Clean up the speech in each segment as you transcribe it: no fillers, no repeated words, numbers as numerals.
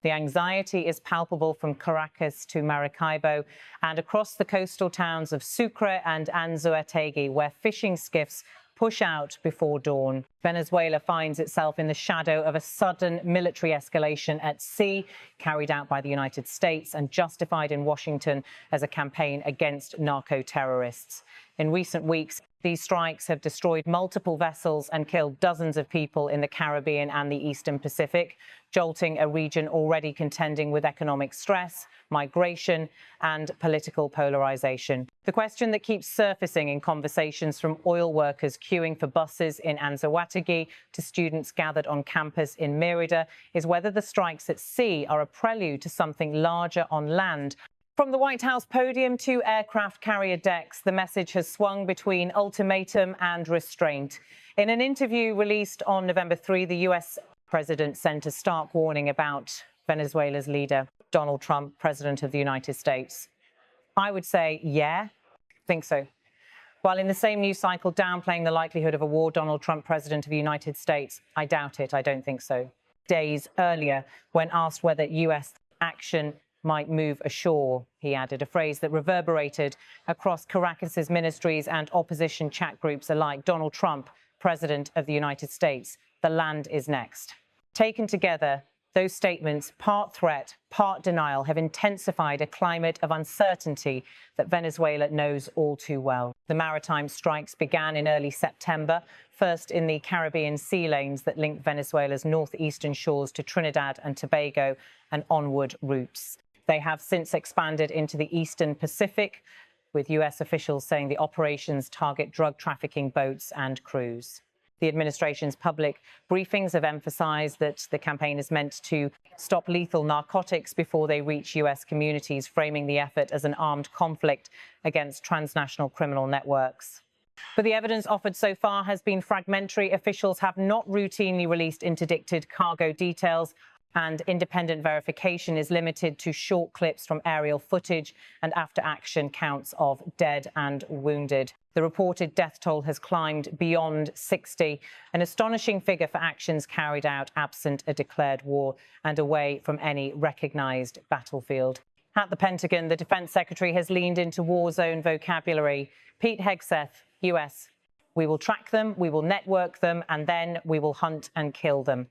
The anxiety is palpable from Caracas to Maracaibo and across the coastal towns of Sucre and Anzoátegui, where fishing skiffs push out before dawn. Venezuela finds itself in the shadow of a sudden military escalation at sea, carried out by the United States and justified in Washington as a campaign against narco-terrorists. In recent weeks, these strikes have destroyed multiple vessels and killed dozens of people in the Caribbean and the Eastern Pacific, jolting a region already contending with economic stress, migration, and political polarization. The question that keeps surfacing in conversations from oil workers queuing for buses in Anzoátegui to students gathered on campus in Mérida is whether the strikes at sea are a prelude to something larger on land. From the White House podium to aircraft carrier decks, the message has swung between ultimatum and restraint. In an interview released on November 3, the U.S. president sent a stark warning about Venezuela's leader, Donald Trump, president of the United States. I would say, yeah, think so. While in the same news cycle downplaying the likelihood of a war, Donald Trump, president of the United States, I doubt it, I don't think so. Days earlier, when asked whether U.S. action might move ashore, he added, a phrase that reverberated across Caracas's ministries and opposition chat groups alike. Donald Trump, president of the United States, the land is next. Taken together, those statements, part threat, part denial, have intensified a climate of uncertainty that Venezuela knows all too well. The maritime strikes began in early September, first in the Caribbean sea lanes that link Venezuela's northeastern shores to Trinidad and Tobago and onward routes. They have since expanded into the Eastern Pacific, with U.S. officials saying the operations target drug trafficking boats and crews. The administration's public briefings have emphasized that the campaign is meant to stop lethal narcotics before they reach U.S. communities, framing the effort as an armed conflict against transnational criminal networks. But the evidence offered so far has been fragmentary. Officials have not routinely released interdicted cargo details, and independent verification is limited to short clips from aerial footage and after-action counts of dead and wounded. The reported death toll has climbed beyond 60, an astonishing figure for actions carried out absent a declared war and away from any recognized battlefield. At the Pentagon, the Defense Secretary has leaned into war zone vocabulary. Pete Hegseth, US, we will track them, we will network them, and then we will hunt and kill them.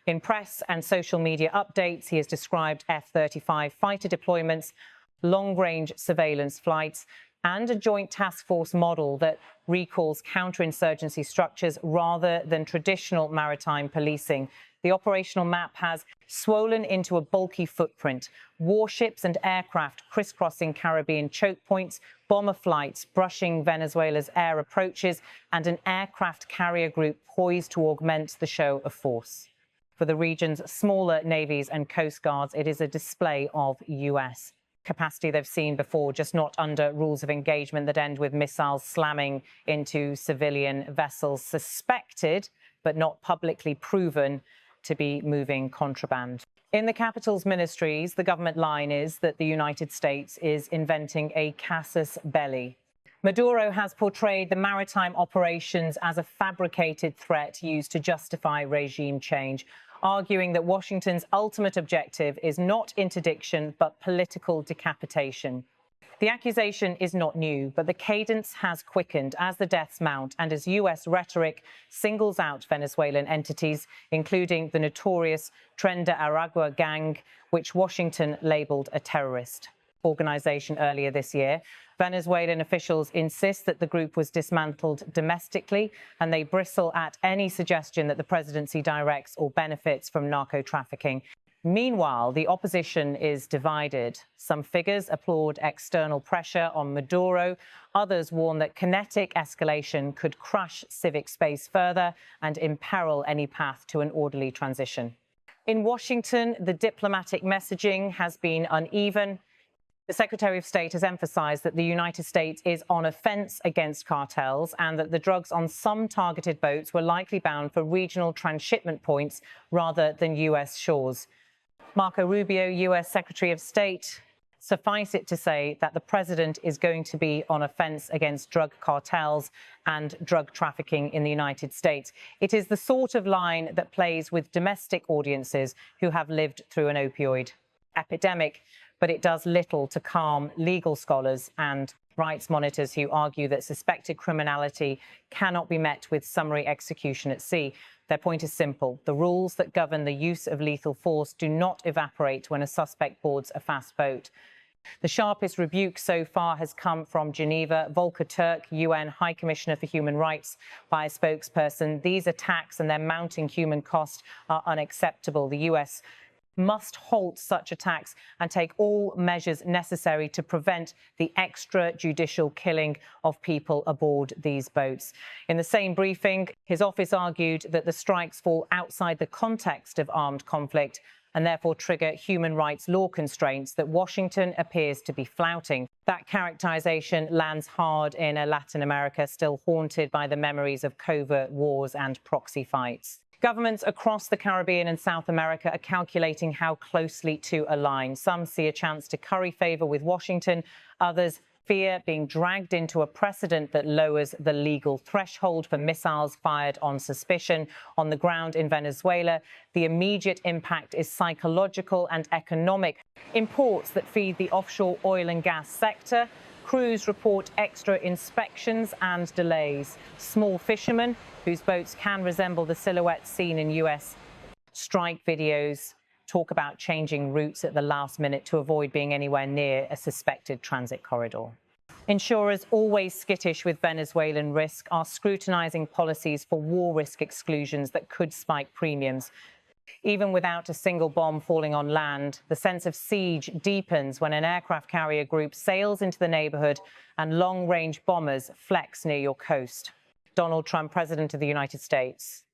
In press and social media updates, he has described F-35 fighter deployments, long-range surveillance flights, and a joint task force model that recalls counterinsurgency structures rather than traditional maritime policing. The operational map has swollen into a bulky footprint. Warships and aircraft crisscrossing Caribbean choke points, bomber flights brushing Venezuela's air approaches, and an aircraft carrier group poised to augment the show of force. For the region's smaller navies and coast guards, it is a display of U.S. capacity they've seen before, just not under rules of engagement that end with missiles slamming into civilian vessels suspected, but not publicly proven, to be moving contraband. In the capital's ministries, the government line is that the United States is inventing a casus belli. Maduro has portrayed the maritime operations as a fabricated threat used to justify regime change, arguing that Washington's ultimate objective is not interdiction, but political decapitation. The accusation is not new, but the cadence has quickened as the deaths mount and as U.S. rhetoric singles out Venezuelan entities, including the notorious Tren de Aragua gang, which Washington labeled a terrorist organization earlier this year. Venezuelan officials insist that the group was dismantled domestically, and they bristle at any suggestion that the presidency directs or benefits from narco-trafficking. Meanwhile, the opposition is divided. Some figures applaud external pressure on Maduro. Others warn that kinetic escalation could crush civic space further and imperil any path to an orderly transition. In Washington, the diplomatic messaging has been uneven. The Secretary of State has emphasized that the United States is on offense against cartels and that the drugs on some targeted boats were likely bound for regional transshipment points rather than U.S. shores. Marco Rubio, U.S. Secretary of State, Suffice it to say that the president is going to be on offense against drug cartels and drug trafficking in the United States. It is the sort of line that plays with domestic audiences who have lived through an opioid epidemic, but it does little to calm legal scholars and rights monitors who argue that suspected criminality cannot be met with summary execution at sea. Their point is simple. The rules that govern the use of lethal force do not evaporate when a suspect boards a fast boat. The sharpest rebuke so far has come from Geneva. Volker Turk, UN High Commissioner for Human Rights, by a spokesperson. These attacks and their mounting human cost are unacceptable. The US must halt such attacks and take all measures necessary to prevent the extrajudicial killing of people aboard these boats. In the same briefing, his office argued that the strikes fall outside the context of armed conflict and therefore trigger human rights law constraints that Washington appears to be flouting. That characterization lands hard in a Latin America still haunted by the memories of covert wars and proxy fights. Governments across the Caribbean and South America are calculating how closely to align. Some see a chance to curry favor with Washington. Others fear being dragged into a precedent that lowers the legal threshold for missiles fired on suspicion. On the ground in Venezuela, the immediate impact is psychological and economic. Imports that feed the offshore oil and gas sector. Crews report extra inspections and delays. Small fishermen, whose boats can resemble the silhouettes seen in US strike videos, talk about changing routes at the last minute to avoid being anywhere near a suspected transit corridor. Insurers, always skittish with Venezuelan risk, are scrutinizing policies for war risk exclusions that could spike premiums. Even without a single bomb falling on land, the sense of siege deepens when an aircraft carrier group sails into the neighborhood and long-range bombers flex near your coast. Donald Trump, President of the United States.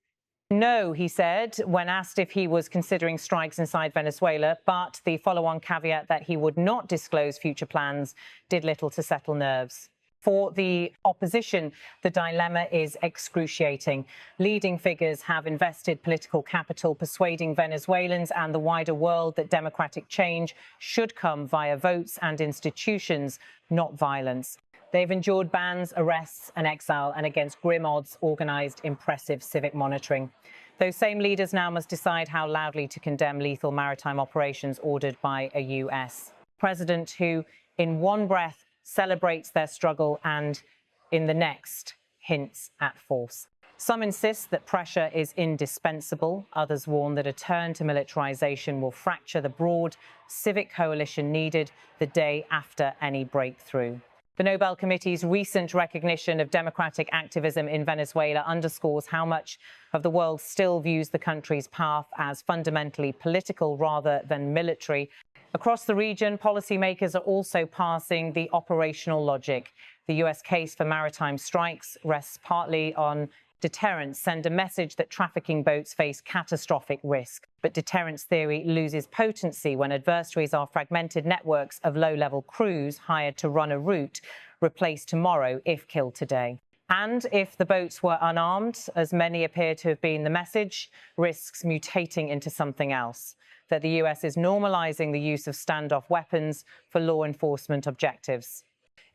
No, he said, when asked if he was considering strikes inside Venezuela, but the follow-on caveat that he would not disclose future plans did little to settle nerves. For the opposition, the dilemma is excruciating. Leading figures have invested political capital persuading Venezuelans and the wider world that democratic change should come via votes and institutions, not violence. They've endured bans, arrests and exile, and against grim odds, organised impressive civic monitoring. Those same leaders now must decide how loudly to condemn lethal maritime operations ordered by a US president who, in one breath, celebrates their struggle and, in the next, hints at force. Some insist that pressure is indispensable. Others warn that a turn to militarization will fracture the broad civic coalition needed the day after any breakthrough. The Nobel Committee's recent recognition of democratic activism in Venezuela underscores how much of the world still views the country's path as fundamentally political rather than military. Across the region, policymakers are also passing the operational logic. The US case for maritime strikes rests partly on deterrence, send a message that trafficking boats face catastrophic risk. But deterrence theory loses potency when adversaries are fragmented networks of low-level crews hired to run a route, replaced tomorrow if killed today. And if the boats were unarmed, as many appear to have been the message, risks mutating into something else. That the US is normalizing the use of standoff weapons for law enforcement objectives.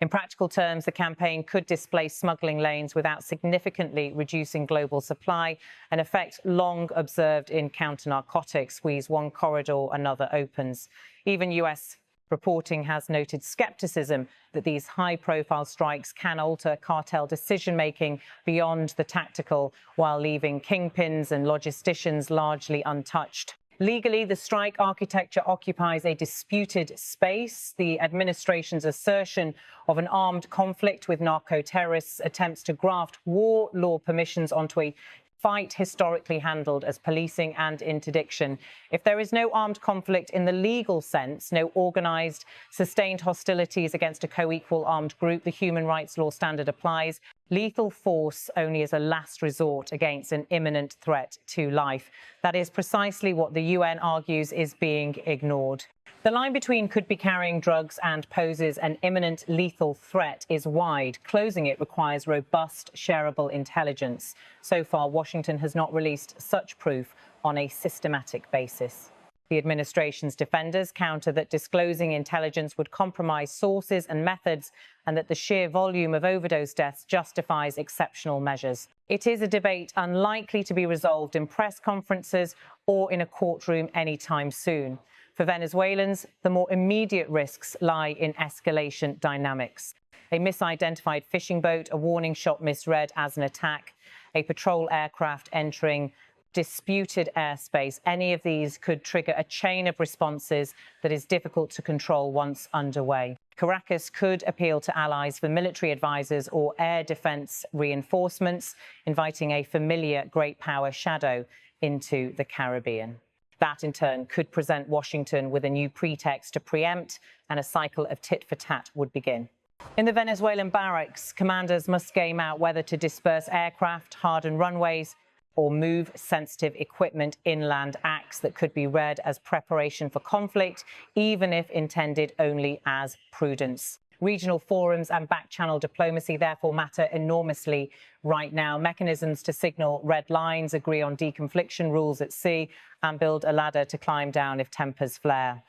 In practical terms, the campaign could displace smuggling lanes without significantly reducing global supply, an effect long observed in counter-narcotics. Squeeze one corridor, another opens. Even US reporting has noted skepticism that these high-profile strikes can alter cartel decision-making beyond the tactical, while leaving kingpins and logisticians largely untouched. Legally, the strike architecture occupies a disputed space. The administration's assertion of an armed conflict with narco-terrorists attempts to graft war law permissions onto a fight historically handled as policing and interdiction. If there is no armed conflict in the legal sense, no organised, sustained hostilities against a co-equal armed group, the human rights law standard applies. Lethal force only as a last resort against an imminent threat to life. That is precisely what the UN argues is being ignored. The line between could be carrying drugs and poses an imminent lethal threat is wide. Closing it requires robust, shareable intelligence. So far, Washington has not released such proof on a systematic basis. The administration's defenders counter that disclosing intelligence would compromise sources and methods, and that the sheer volume of overdose deaths justifies exceptional measures. It is a debate unlikely to be resolved in press conferences or in a courtroom anytime soon. For Venezuelans, the more immediate risks lie in escalation dynamics. A misidentified fishing boat, a warning shot misread as an attack, a patrol aircraft entering disputed airspace, any of these could trigger a chain of responses that is difficult to control once underway. Caracas could appeal to allies for military advisors or air defense reinforcements, inviting a familiar great power shadow into the Caribbean. That, in turn, could present Washington with a new pretext to preempt, and a cycle of tit-for-tat would begin. In the Venezuelan barracks, commanders must game out whether to disperse aircraft, harden runways, or move sensitive equipment inland, acts that could be read as preparation for conflict, even if intended only as prudence. Regional forums and back-channel diplomacy therefore matter enormously right now. Mechanisms to signal red lines, agree on deconfliction rules at sea, and build a ladder to climb down if tempers flare.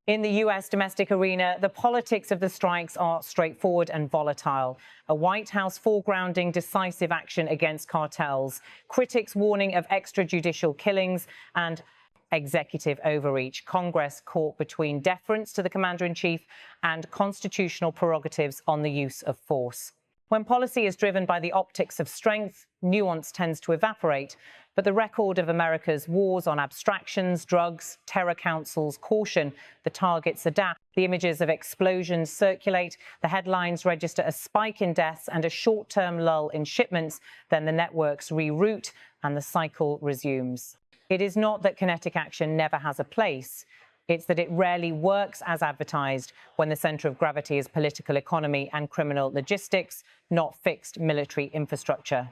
In the US domestic arena, the politics of the strikes are straightforward and volatile. A White House foregrounding decisive action against cartels, critics warning of extrajudicial killings, and executive overreach. Congress caught between deference to the commander-in-chief and constitutional prerogatives on the use of force. When policy is driven by the optics of strength, nuance tends to evaporate. But the record of America's wars on abstractions, drugs, terror councils caution the targets adapt. The images of explosions circulate, the headlines register a spike in deaths and a short-term lull in shipments. Then the networks reroute and the cycle resumes. It is not that kinetic action never has a place. It's that it rarely works as advertised when the center of gravity is political economy and criminal logistics, not fixed military infrastructure.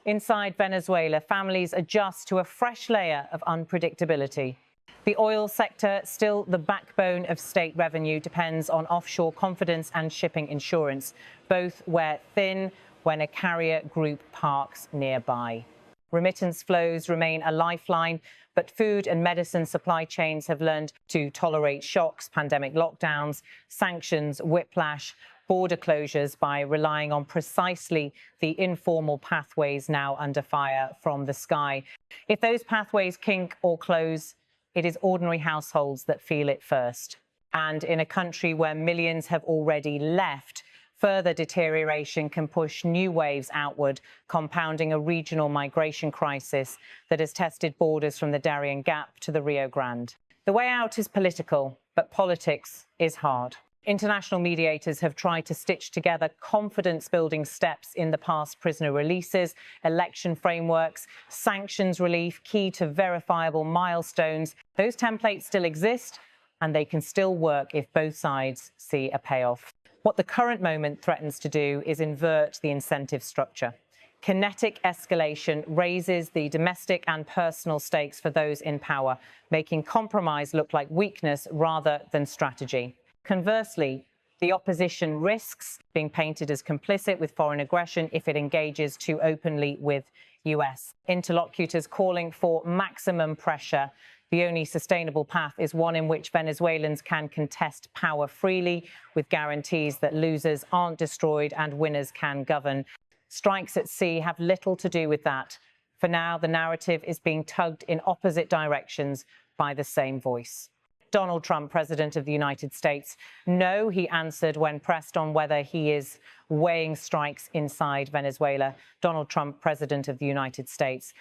Inside Venezuela, families adjust to a fresh layer of unpredictability. The oil sector, still the backbone of state revenue, depends on offshore confidence and shipping insurance. Both wear thin when a carrier group parks nearby. Remittance flows remain a lifeline, but food and medicine supply chains have learned to tolerate shocks, pandemic lockdowns, sanctions, whiplash, border closures by relying on precisely the informal pathways now under fire from the sky. If those pathways kink or close, it is ordinary households that feel it first. And in a country where millions have already left, further deterioration can push new waves outward, compounding a regional migration crisis that has tested borders from the Darien Gap to the Rio Grande. The way out is political, but politics is hard. International mediators have tried to stitch together confidence-building steps in the past: prisoner releases, election frameworks, sanctions relief, key to verifiable milestones. Those templates still exist, and they can still work if both sides see a payoff. What the current moment threatens to do is invert the incentive structure. Kinetic escalation raises the domestic and personal stakes for those in power, making compromise look like weakness rather than strategy. Conversely, the opposition risks being painted as complicit with foreign aggression if it engages too openly with US interlocutors, calling for maximum pressure. The only sustainable path is one in which Venezuelans can contest power freely, with guarantees that losers aren't destroyed and winners can govern. Strikes at sea have little to do with that. For now, the narrative is being tugged in opposite directions by the same voice. Donald Trump, President of the United States. No, he answered when pressed on whether he is weighing strikes inside Venezuela. Donald Trump, President of the United States.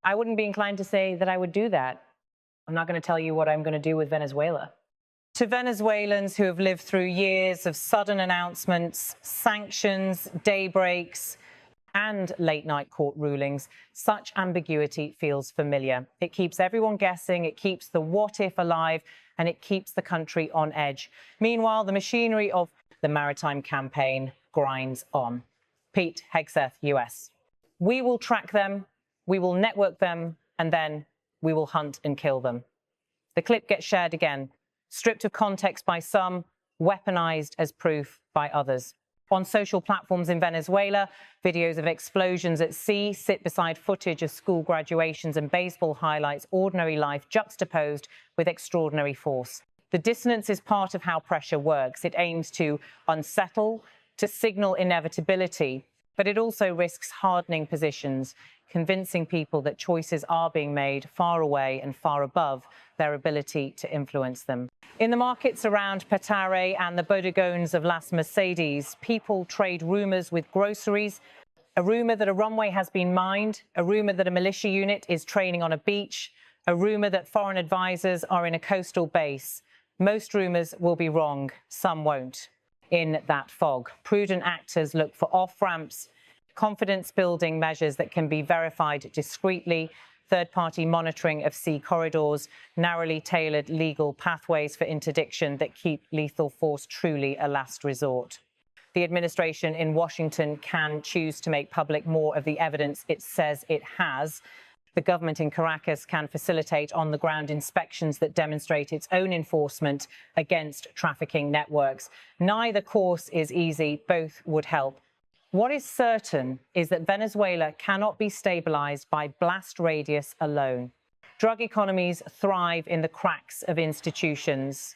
I wouldn't be inclined to say that I would do that. I'm not going to tell you what I'm going to do with Venezuela. To Venezuelans who have lived through years of sudden announcements, sanctions, daybreaks, and late-night court rulings, such ambiguity feels familiar. It keeps everyone guessing, it keeps the what-if alive, and it keeps the country on edge. Meanwhile, the machinery of the maritime campaign grinds on. Pete Hegseth, US. We will track them, we will network them, and then we will hunt and kill them. The clip gets shared again, stripped of context by some, weaponized as proof by others. On social platforms in Venezuela, videos of explosions at sea sit beside footage of school graduations, and baseball highlights ordinary life juxtaposed with extraordinary force. The dissonance is part of how pressure works. It aims to unsettle, to signal inevitability, but it also risks hardening positions, convincing people that choices are being made far away and far above their ability to influence them. In the markets around Petare and the bodegones of Las Mercedes, people trade rumors with groceries. A rumor that a runway has been mined, a rumor that a militia unit is training on a beach, a rumor that foreign advisors are in a coastal base. Most rumors will be wrong, some won't. In that fog, prudent actors look for off-ramps, confidence-building measures that can be verified discreetly, third-party monitoring of sea corridors, narrowly tailored legal pathways for interdiction that keep lethal force truly a last resort. The administration in Washington can choose to make public more of the evidence it says it has. The government in Caracas can facilitate on-the-ground inspections that demonstrate its own enforcement against trafficking networks. Neither course is easy, both would help. What is certain is that Venezuela cannot be stabilized by blast radius alone. Drug economies thrive in the cracks of institutions.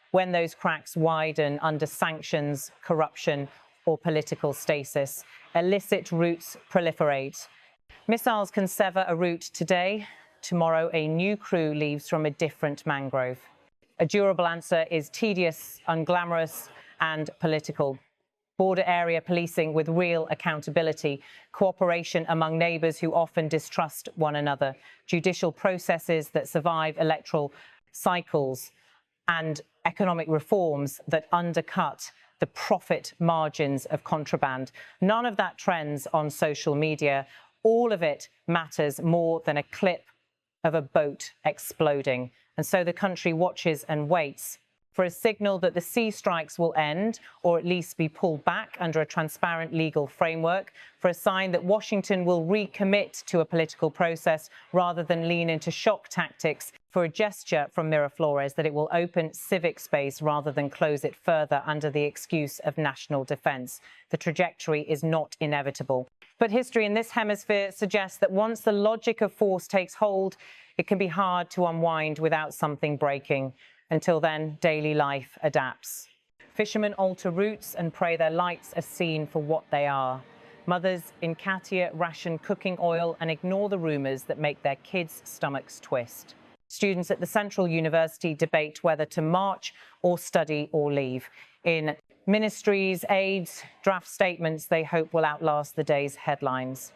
When those cracks widen under sanctions, corruption, or political stasis, illicit routes proliferate. Missiles can sever a route today. Tomorrow, a new crew leaves from a different mangrove. A durable answer is tedious, unglamorous, and political. Border area policing with real accountability, cooperation among neighbours who often distrust one another, judicial processes that survive electoral cycles, and economic reforms that undercut the profit margins of contraband. None of that trends on social media. All of it matters more than a clip of a boat exploding. And so the country watches and waits for a signal that the sea strikes will end, or at least be pulled back under a transparent legal framework, for a sign that Washington will recommit to a political process rather than lean into shock tactics, for a gesture from Miraflores that it will open civic space rather than close it further under the excuse of national defense. The trajectory is not inevitable. But history in this hemisphere suggests that once the logic of force takes hold, it can be hard to unwind without something breaking. Until then, daily life adapts. Fishermen alter routes and pray their lights are seen for what they are. Mothers in Katia ration cooking oil and ignore the rumours that make their kids' stomachs twist. Students at the Central University debate whether to march or study or leave. In ministries, aids, draft statements they hope will outlast the day's headlines.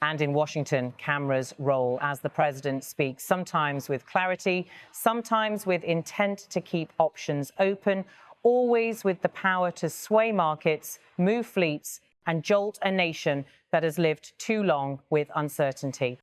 And in Washington, cameras roll as the president speaks, sometimes with clarity, sometimes with intent to keep options open, always with the power to sway markets, move fleets, and jolt a nation that has lived too long with uncertainty.